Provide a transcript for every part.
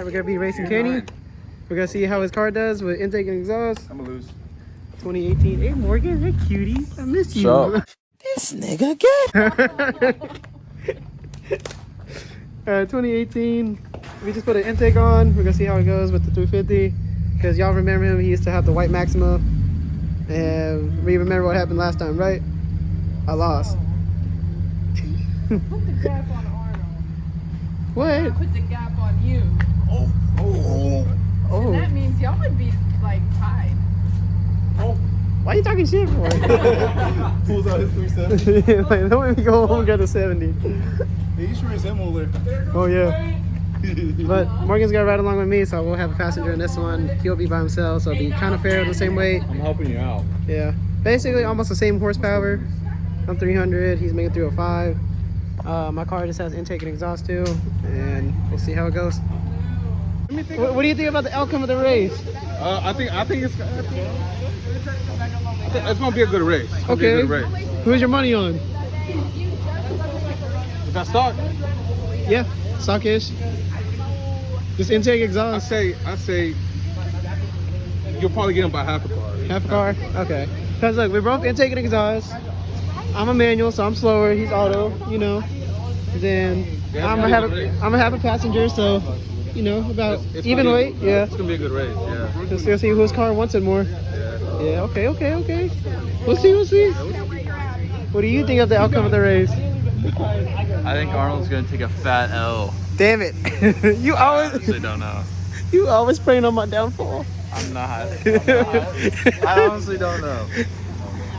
we're gonna be racing Kenny. We're gonna see how his car does with intake and exhaust. I'm gonna lose. 2018. Hey Morgan, hey cutie, I miss you. This nigga gay. 2018. We just put an intake on. We're gonna see how it goes with the 350. Because y'all remember him, he used to have the white Maxima. And we remember what happened last time, right? I lost. Put the gap on Arnold. What? Put the gap on you. Oh. And that means y'all would be like tied. Why are you talking shit for? Pulls out his 370. Like, don't make me go home and go to 70. Hey, you sure it's him over there? Oh yeah. But Morgan's gonna ride along with me, so we'll have a passenger in this one. He'll be by himself, so it'll be kind of fair, the same weight. I'm helping you out. Yeah. Basically almost the same horsepower. I'm 300, he's making 305. My car just has intake and exhaust too, and we'll see how it goes. What do you think about the outcome of the race? I think it's gonna be a good race. It's gonna be a good race. Who's your money on? If I start, Yeah, stockish. Just intake exhaust. I say you'll probably get him by half a car. Half a car? Okay. Because look, we're both intake and exhaust. I'm a manual, so I'm slower. He's auto, you know. Then I'm gonna have a passenger, so you know, about It's even gonna weight. be, Yeah. It's gonna be a good race. Yeah. Just to see whose car wants it more. Yeah. Yeah. Okay. We'll see. What do you think of the outcome of the race? I think Arnold's gonna take a fat L. Damn it! you I always honestly don't know. you always praying on my downfall. I'm not. I honestly don't know.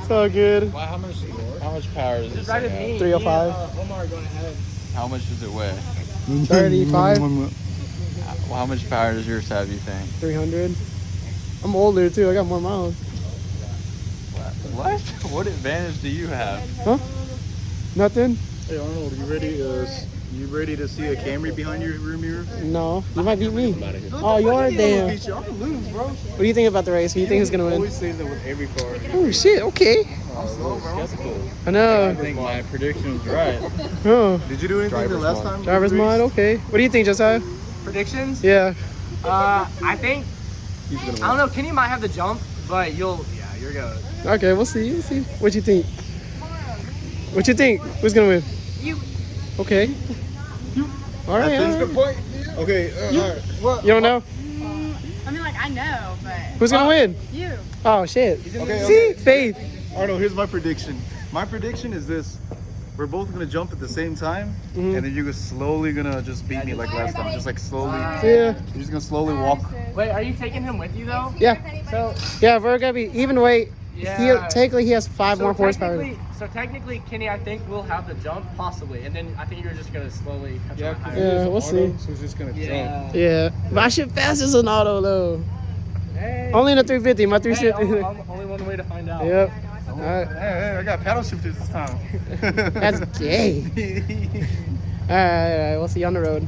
It's all good. Wow, how much power does this thing have? 305. How much does it weigh? 35. Well, how much power does yours have, you think? 300. I'm older too. I got more miles. What? What advantage do you have? Huh? Nothing? Hey Arnold, you ready to see a Camry behind your rear mirror? No. You might beat me. Oh, you're damn. I'm gonna lose, bro. What do you think about the race? Who do you think is gonna win? Always says that with every car. Oh shit. Okay. I'm slow, bro. I I know. think my prediction was right. Oh. Did you do anything the last time? Driver's mod. Okay. What do you think, Josiah? Predictions? Yeah. I think, He's gonna win. I don't know, Kenny might have the jump, but you're good. Okay. We'll see. What you think? What you think? Who's gonna win? You. Okay. All right. That's a All good right. point. Okay, all right. What? You don't know? I mean, like, I know, but. Who's gonna win? You. Oh shit. Okay, See, faith. Arnold, here's my prediction. My prediction is this. We're both gonna jump at the same time, and then you're slowly gonna just beat me like last time. Just like slowly. Yeah. You're just gonna slowly walk. Wait, are you taking him with you though? Yeah. So, Yeah. We're gonna be even weight. yeah. Technically, he has 5 more horsepower. Technically, Kenny, I think will have the jump, possibly. And then I think you're just going to slowly catch him higher. Yeah, we'll see. So he's just gonna jump. Yeah. Yeah. My shit fast as an auto though. Hey. Only in a 350. My Hey, 350. only one way to find out. Yep. All right. Hey, I got paddle shifters this time. That's gay. All right. We'll see you on the road.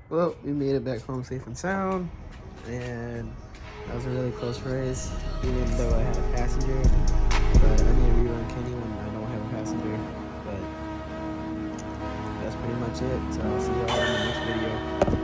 Well, we made it back home safe and sound, and that was a really close race, even though I had a passenger. But I need to rerun Kenny when I don't have a passenger. But that's pretty much it. So I'll see y'all in the next video.